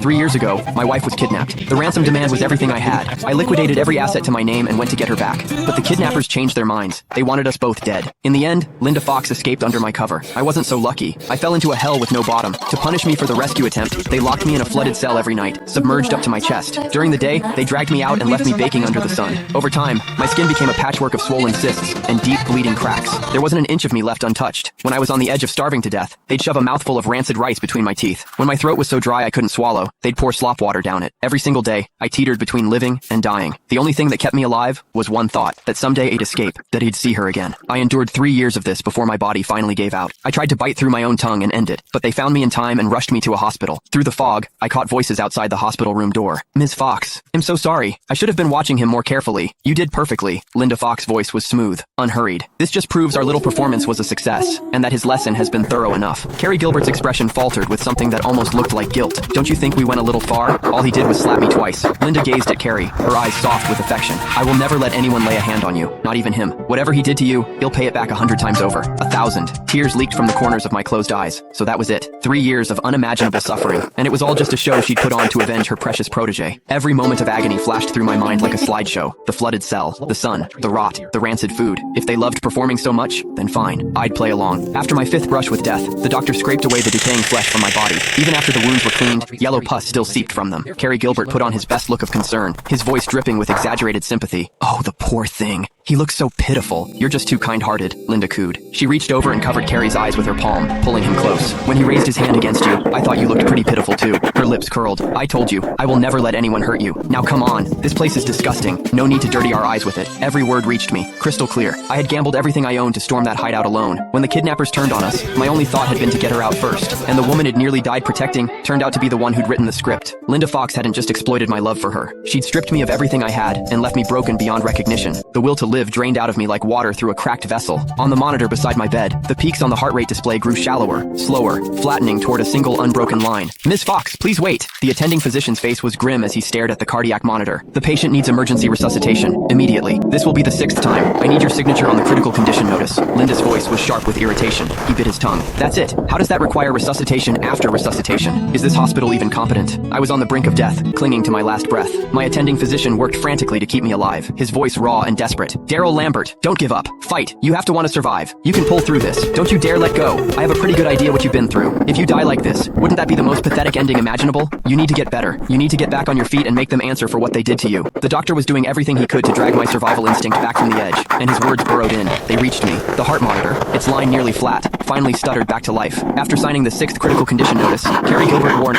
3 years ago, my wife was kidnapped. The ransom demand was everything I had. I liquidated every asset to my name and went to get her back. But the kidnappers changed their minds. They wanted us both dead. In the end, Linda Fox escaped under my cover. I wasn't so lucky. I fell into a hell with no bottom. To punish me for the rescue attempt, they locked me in a flooded cell every night, submerged up to my chest. During the day, they dragged me out and left me baking under the sun. Over time, my skin became a patchwork of swollen cysts and deep bleeding cracks. There wasn't an inch of me left untouched. When I was on the edge of starving to death, they'd shove a mouthful of rancid rice between my teeth. When my throat was so dry I couldn't swallow, they'd pour slop water down it. Every single day, I teetered between living and dying. The only thing that kept me alive was one thought, that someday I'd escape, that I'd see her again. I endured 3 years of this before my body finally gave out. I tried to bite through my own tongue and end it, but they found me in time and rushed me to a hospital. Through the fog, I caught voices outside the hospital room door. "Ms. Fox, I'm so sorry. I should have been watching him more carefully. You did perfectly." Linda Fox's voice was smooth, unhurried. "This just proves our little performance was a success, and that his lesson has been thorough enough." Carrie Gilbert's expression faltered with something that almost looked like guilt. "Don't you think we went a little far? All he did was slap me twice." Linda gazed at Carrie, her eyes soft with affection. "I will never let anyone lay a hand on you, not even him. Whatever he did to you, he'll pay it back 100 times over. 1,000. Tears leaked from the corners of my closed eyes. So that was it. 3 years of unimaginable suffering, and it was all just a show she'd put on to avenge her precious protege. Every moment of agony flashed through my mind like a slideshow. The flooded cell, the sun, the rot, the rancid food. If they loved performing so much, then fine. I'd play along. After my 5th brush with death, the doctor scraped away the decaying flesh from my body. Even after the wounds were cleaned, yellow pus still seeped from them. Carrie Gilbert put on his best look of concern, his voice dripping with exaggerated sympathy. "Oh, the poor thing. He looks so pitiful." "You're just too kind-hearted," Linda cooed. She reached over and covered Carrie's eyes with her palm, pulling him close. "When he raised his hand against you, I thought you looked pretty pitiful too." Her lips curled. "I told you, I will never let anyone hurt you. Now come on. This place is disgusting. No need to dirty our eyes with it." Every word reached me, crystal clear. I had gambled everything I owned to storm that hideout alone. When the kidnappers turned on us, my only thought had been to get her out first. And the woman had nearly died protecting turned out to be the one who'd written the script. Linda Fox hadn't just exploited my love for her. She'd stripped me of everything I had and left me broken beyond recognition. The will to live drained out of me like water through a cracked vessel. On the monitor beside my bed, the peaks on the heart rate display grew shallower, slower, flattening toward a single unbroken line. "Miss Fox, please wait." The attending physician's face was grim as he stared at the cardiac monitor. "The patient needs emergency resuscitation, immediately. This will be the 6th time. I need your signature on the critical condition notice." Linda's voice was sharp with irritation. He bit his tongue. "That's it. How does that require resuscitation after resuscitation? Is this hospital even competent?" I was on the brink of death, clinging to my last breath. My attending physician worked frantically to keep me alive, his voice raw and desperate. "Daryl Lambert, don't give up. Fight. You have to want to survive. You can pull through this. Don't you dare let go. I have a pretty good idea what you've been through. If you die like this, wouldn't that be the most pathetic ending imaginable? You need to get better. You need to get back on your feet and make them answer for what they did to you." The doctor was doing everything he could to drag my survival instinct back from the edge, and his words burrowed in. They reached me. The heart monitor, its line nearly flat, finally stuttered back to life. After signing the 6th critical condition notice, Carrie Gilbert warned